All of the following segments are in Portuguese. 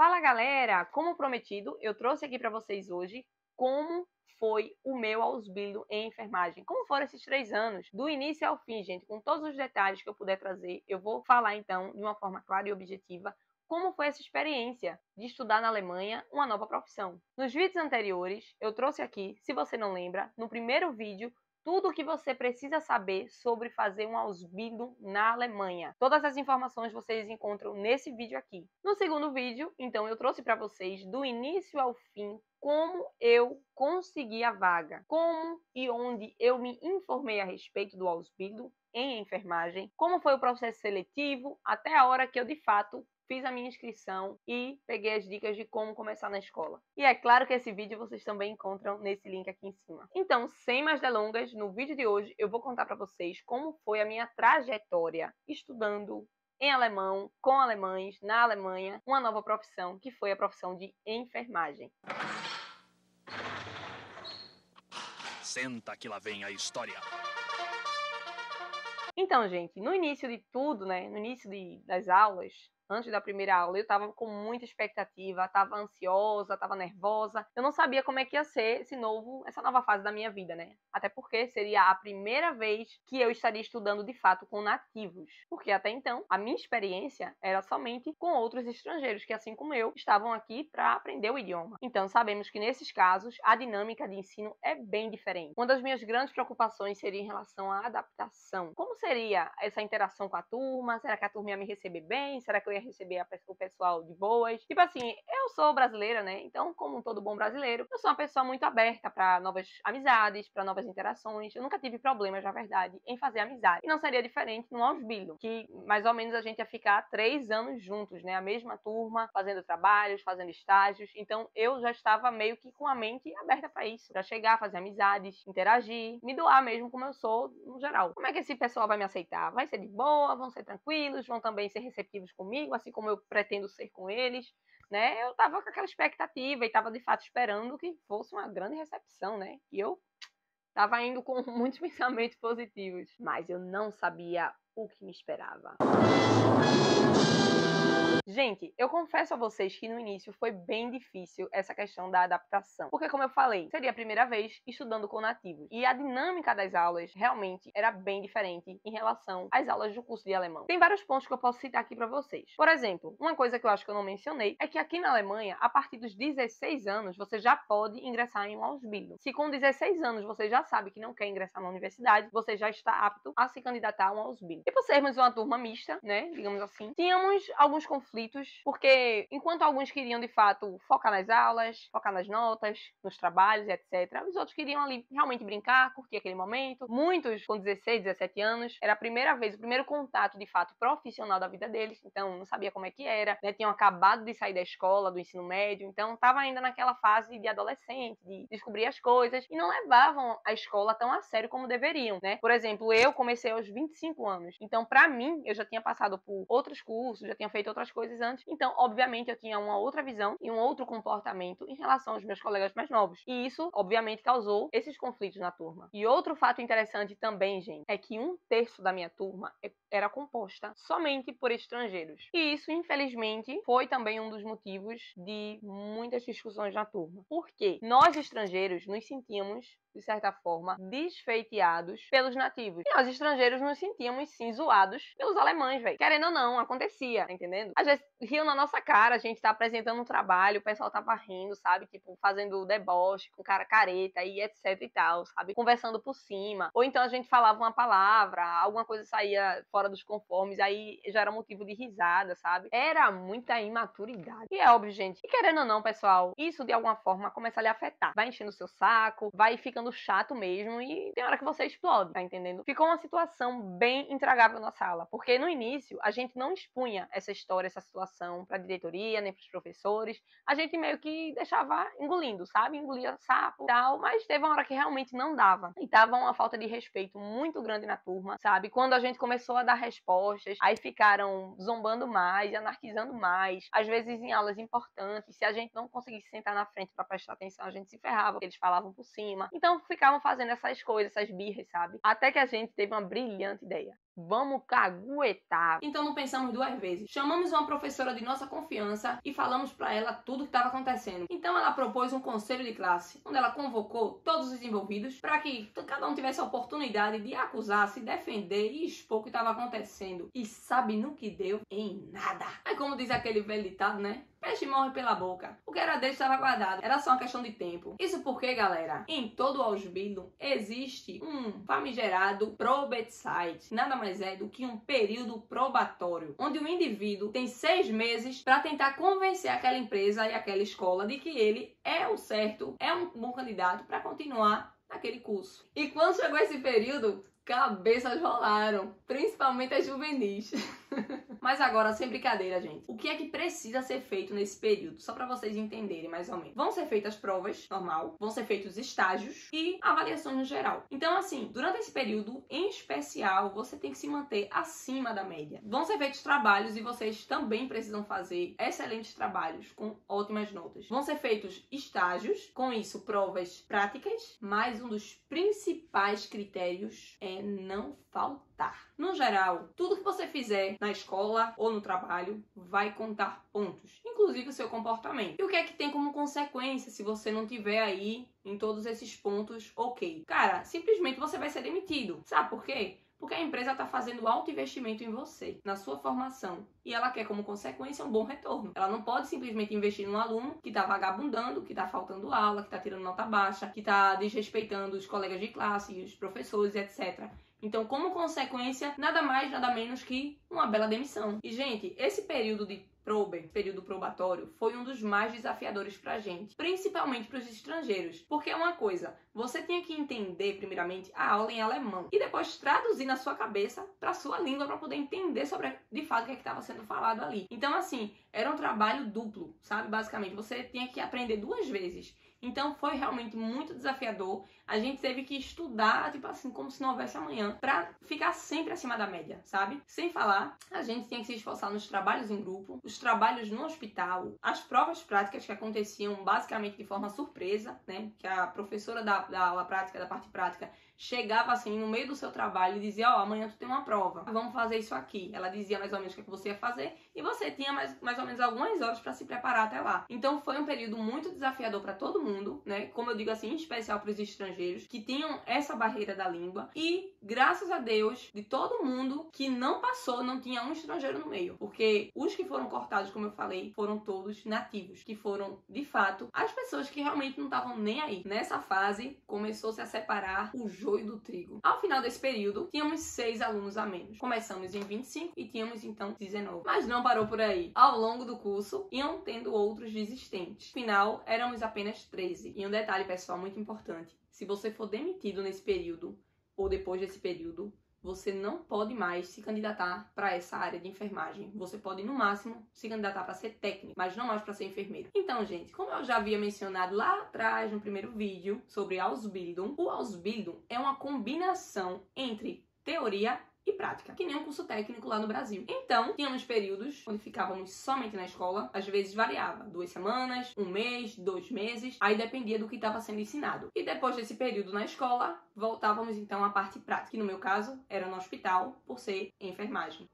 Fala galera, como prometido, eu trouxe aqui para vocês hoje como foi o meu Ausbildung em enfermagem. Como foram esses 3 anos, do início ao fim, gente, com todos os detalhes que eu puder trazer, eu vou falar então de uma forma clara e objetiva como foi essa experiência de estudar na Alemanha uma nova profissão. Nos vídeos anteriores, eu trouxe aqui, se você não lembra, no primeiro vídeo, tudo o que você precisa saber sobre fazer um Ausbildung na Alemanha. Todas as informações vocês encontram nesse vídeo aqui. No segundo vídeo, então, eu trouxe para vocês, do início ao fim, como eu consegui a vaga, como e onde eu me informei a respeito do Ausbildung em enfermagem, como foi o processo seletivo, até a hora que eu, de fato, fiz a minha inscrição e peguei as dicas de como começar na escola. E é claro que esse vídeo vocês também encontram nesse link aqui em cima. Então, sem mais delongas, no vídeo de hoje eu vou contar para vocês como foi a minha trajetória estudando em alemão, com alemães, na Alemanha, uma nova profissão, que foi a profissão de enfermagem. Senta que lá vem a história. Então, gente, no início de tudo, né, no início das aulas, antes da primeira aula, eu estava com muita expectativa, estava ansiosa, estava nervosa. Eu não sabia como é que ia ser essa nova fase da minha vida, né? Até porque seria a primeira vez que eu estaria estudando de fato com nativos. Porque até então, a minha experiência era somente com outros estrangeiros que, assim como eu, estavam aqui para aprender o idioma. Então, sabemos que nesses casos, a dinâmica de ensino é bem diferente. Uma das minhas grandes preocupações seria em relação à adaptação. Como seria essa interação com a turma? Será que a turma ia me receber bem? Será que eu ia receber o pessoal de boas? Tipo assim, eu sou brasileira, né? Então, como todo bom brasileiro, eu sou uma pessoa muito aberta para novas amizades, para novas interações. Eu nunca tive problemas, na verdade, em fazer amizade. E não seria diferente no Ausbildung, que mais ou menos a gente ia ficar 3 anos juntos, né? A mesma turma, fazendo trabalhos, fazendo estágios. Então, eu já estava meio que com a mente aberta para isso, para chegar, fazer amizades, interagir, me doar mesmo como eu sou no geral. Como é que esse pessoal vai me aceitar? Vai ser de boa? Vão ser tranquilos? Vão também ser receptivos comigo, assim como eu pretendo ser com eles, né? Eu tava com aquela expectativa e tava de fato esperando que fosse uma grande recepção, né? E eu tava indo com muitos pensamentos positivos, mas eu não sabia o que me esperava. Gente, eu confesso a vocês que no início foi bem difícil essa questão da adaptação. Porque, como eu falei, seria a primeira vez estudando com nativos. E a dinâmica das aulas realmente era bem diferente em relação às aulas do curso de alemão. Tem vários pontos que eu posso citar aqui para vocês. Por exemplo, uma coisa que eu acho que eu não mencionei é que aqui na Alemanha, a partir dos 16 anos, você já pode ingressar em um Ausbildung. Se com 16 anos você já sabe que não quer ingressar na universidade, você já está apto a se candidatar a um Ausbildung. E por sermos uma turma mista, né, digamos assim, tínhamos alguns conflitos, porque enquanto alguns queriam de fato focar nas aulas, focar nas notas, nos trabalhos, etc., os outros queriam ali realmente brincar, curtir aquele momento. Muitos com 16, 17 anos, era a primeira vez, o primeiro contato de fato profissional da vida deles, então não sabia como é que era, né? Tinham acabado de sair da escola, do ensino médio, então estava ainda naquela fase de adolescente, de descobrir as coisas, e não levavam a escola tão a sério como deveriam, né? Por exemplo, eu comecei aos 25 anos, então para mim, eu já tinha passado por outros cursos, já tinha feito outras coisas antes, então obviamente eu tinha uma outra visão e um outro comportamento em relação aos meus colegas mais novos, e isso obviamente causou esses conflitos na turma. E outro fato interessante também, gente, é que 1/3 da minha turma era composta somente por estrangeiros, e isso infelizmente foi também um dos motivos de muitas discussões na turma, porque nós estrangeiros nos sentíamos de certa forma, desfeiteados pelos nativos. E nós, estrangeiros, nos sentíamos, sim, zoados pelos alemães, velho. Querendo ou não, acontecia, tá entendendo? Às vezes, riam na nossa cara, a gente tá apresentando um trabalho, o pessoal tava rindo, sabe? Tipo, fazendo deboche com cara careta e etc e tal, sabe? Conversando por cima. Ou então a gente falava uma palavra, alguma coisa saía fora dos conformes, aí já era motivo de risada, sabe? Era muita imaturidade. E é óbvio, gente, e querendo ou não, pessoal, isso de alguma forma começa a lhe afetar. Vai enchendo o seu saco, vai ficando chato mesmo e tem hora que você explode, tá entendendo? Ficou uma situação bem intragável na sala, porque no início a gente não expunha essa história, essa situação pra diretoria, nem pros professores, a gente meio que deixava engolindo, sabe? Engolia sapo e tal, mas teve uma hora que realmente não dava. E tava uma falta de respeito muito grande na turma, sabe? Quando a gente começou a dar respostas, aí ficaram zombando mais, anarquizando mais, às vezes em aulas importantes, se a gente não conseguisse sentar na frente pra prestar atenção, a gente se ferrava, porque eles falavam por cima. Então ficavam fazendo essas coisas, essas birras, sabe? Até que a gente teve uma brilhante ideia. Vamos caguetar. Então não pensamos duas vezes. Chamamos uma professora de nossa confiança e falamos para ela tudo o que estava acontecendo. Então ela propôs um conselho de classe, onde ela convocou todos os envolvidos para que cada um tivesse a oportunidade de acusar, se defender e expor o que estava acontecendo. E sabe no que deu? Em nada. É como diz aquele velho ditado, né? Peixe morre pela boca. O que era dele estava guardado. Era só uma questão de tempo. Isso porque, galera, em todo o Ausbildung existe um famigerado Probezeit. Nada mais é do que um período probatório, onde o indivíduo tem 6 meses para tentar convencer aquela empresa e aquela escola de que ele é o certo, é um bom candidato para continuar naquele curso. E quando chegou esse período, cabeças rolaram, principalmente as juvenis. Mas agora, sem brincadeira, gente, o que é que precisa ser feito nesse período? Só para vocês entenderem mais ou menos. Vão ser feitas provas, normal, vão ser feitos estágios e avaliações no geral. Então, assim, durante esse período, em especial, você tem que se manter acima da média. Vão ser feitos trabalhos e vocês também precisam fazer excelentes trabalhos com ótimas notas. Vão ser feitos estágios, com isso, provas práticas, mas um dos principais critérios é não faltar. No geral, tudo que você fizer na escola ou no trabalho vai contar pontos, inclusive o seu comportamento. E o que é que tem como consequência se você não tiver aí em todos esses pontos ok? Cara, simplesmente você vai ser demitido. Sabe por quê? Porque a empresa está fazendo alto investimento em você, na sua formação. E ela quer, como consequência, um bom retorno. Ela não pode simplesmente investir num aluno que está vagabundando, que está faltando aula, que está tirando nota baixa, que está desrespeitando os colegas de classe, os professores, etc. Então, como consequência, nada mais, nada menos que uma bela demissão. E, gente, esse período de período probatório, foi um dos mais desafiadores pra gente, principalmente para os estrangeiros, porque é uma coisa, você tinha que entender primeiramente a aula em alemão e depois traduzir na sua cabeça para sua língua para poder entender sobre de fato o que estava sendo falado ali. Então, assim, era um trabalho duplo, sabe? Basicamente, você tinha que aprender 2 vezes. Então foi realmente muito desafiador. A gente teve que estudar, tipo assim, como se não houvesse amanhã, pra ficar sempre acima da média, sabe? Sem falar, a gente tinha que se esforçar nos trabalhos em grupo, os trabalhos no hospital, as provas práticas que aconteciam basicamente de forma surpresa, né? Que a professora da aula prática, da parte prática, chegava assim no meio do seu trabalho e dizia, ó, amanhã tu tem uma prova, vamos fazer isso aqui. Ela dizia mais ou menos o que você ia fazer e você tinha mais ou menos algumas horas para se preparar até lá. Então foi um período muito desafiador para todo mundo, né? Como eu digo assim, em especial para os estrangeiros que tinham essa barreira da língua. E graças a Deus, de todo mundo que não passou, não tinha um estrangeiro no meio, porque os que foram cortados, como eu falei, foram todos nativos, que foram de fato as pessoas que realmente não estavam nem aí. Nessa fase começou-se a separar o joio do trigo. Ao final desse período, tínhamos 6 alunos a menos. Começamos em 25 e tínhamos então 19. Mas não parou por aí. Ao longo do curso, iam tendo outros desistentes. No final, éramos apenas 13. E um detalhe, pessoal, muito importante. Se você for demitido nesse período, ou depois desse período, você não pode mais se candidatar para essa área de enfermagem. Você pode, no máximo, se candidatar para ser técnico, mas não mais para ser enfermeiro. Então, gente, como eu já havia mencionado lá atrás, no primeiro vídeo, sobre Ausbildung, o Ausbildung é uma combinação entre teoria e prática, que nem um curso técnico lá no Brasil. Então, tínhamos períodos onde ficávamos somente na escola, às vezes variava, 2 semanas, 1 mês, 2 meses, aí dependia do que estava sendo ensinado. E depois desse período na escola, voltávamos então à parte prática, que no meu caso era no hospital, por ser enfermagem.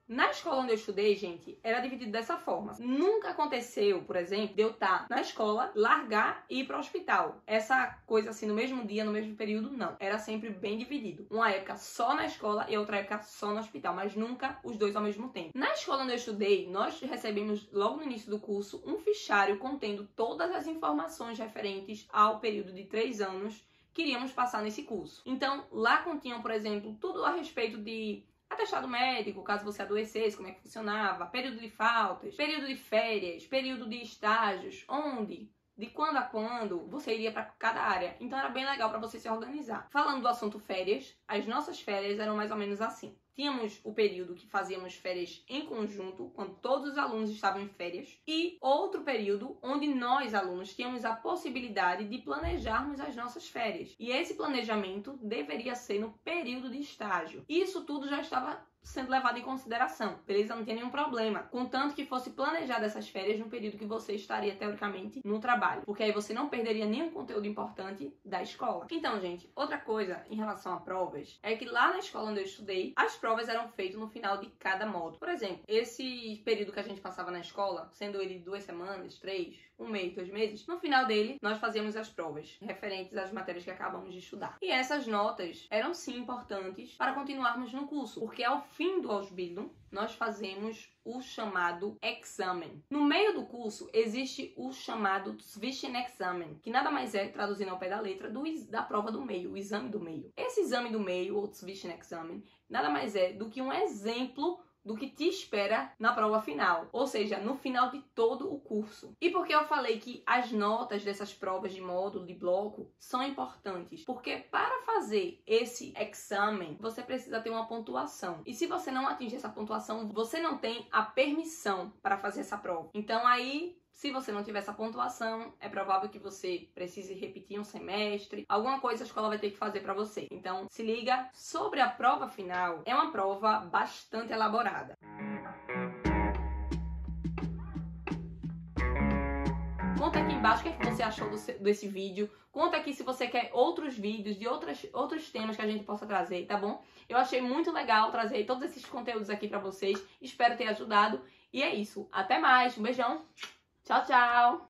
Na escola onde eu estudei, gente, era dividido dessa forma. Nunca aconteceu, por exemplo, de eu estar na escola, largar e ir para o hospital. Essa coisa assim, no mesmo dia, no mesmo período, não. Era sempre bem dividido. Uma época só na escola e outra época só no hospital, mas nunca os dois ao mesmo tempo. Na escola onde eu estudei, nós recebemos logo no início do curso um fichário contendo todas as informações referentes ao período de 3 anos que iríamos passar nesse curso. Então, lá continham, por exemplo, tudo a respeito de atestado médico, caso você adoecesse, como é que funcionava, período de faltas, período de férias, período de estágios, onde, de quando a quando você iria para cada área. Então era bem legal para você se organizar. Falando do assunto férias, as nossas férias eram mais ou menos assim. Tínhamos o período que fazíamos férias em conjunto, quando todos os alunos estavam em férias, e outro período onde nós, alunos, tínhamos a possibilidade de planejarmos as nossas férias. E esse planejamento deveria ser no período de estágio. Isso tudo já estava sendo levado em consideração, beleza? Não tinha nenhum problema, contanto que fosse planejada essas férias no período que você estaria, teoricamente, no trabalho, porque aí você não perderia nenhum conteúdo importante da escola. Então, gente, outra coisa em relação a provas é que lá na escola onde eu estudei, as provas eram feitas no final de cada módulo. Por exemplo, esse período que a gente passava na escola, sendo ele 2 semanas, 3, 1 mês, 2 meses, no final dele nós fazíamos as provas referentes às matérias que acabamos de estudar. E essas notas eram sim importantes para continuarmos no curso, porque ao fim do Ausbildung nós fazemos o chamado examen. No meio do curso existe o chamado Zwischenexamen, que nada mais é, traduzindo ao pé da letra, da prova do meio, o exame do meio. Esse exame do meio, ou Zwischenexamen, nada mais é do que um exemplo do que te espera na prova final, ou seja, no final de todo o curso. E por que eu falei que as notas dessas provas de módulo, de bloco, são importantes? Porque para fazer esse exame, você precisa ter uma pontuação. E se você não atingir essa pontuação, você não tem a permissão para fazer essa prova. Então aí, se você não tiver essa pontuação, é provável que você precise repetir um semestre. Alguma coisa a escola vai ter que fazer para você. Então, se liga. Sobre a prova final, é uma prova bastante elaborada. Conta aqui embaixo o que você achou desse vídeo. Conta aqui se você quer outros vídeos de outros temas que a gente possa trazer, tá bom? Eu achei muito legal trazer todos esses conteúdos aqui para vocês. Espero ter ajudado. E é isso. Até mais. Um beijão. Tchau, tchau!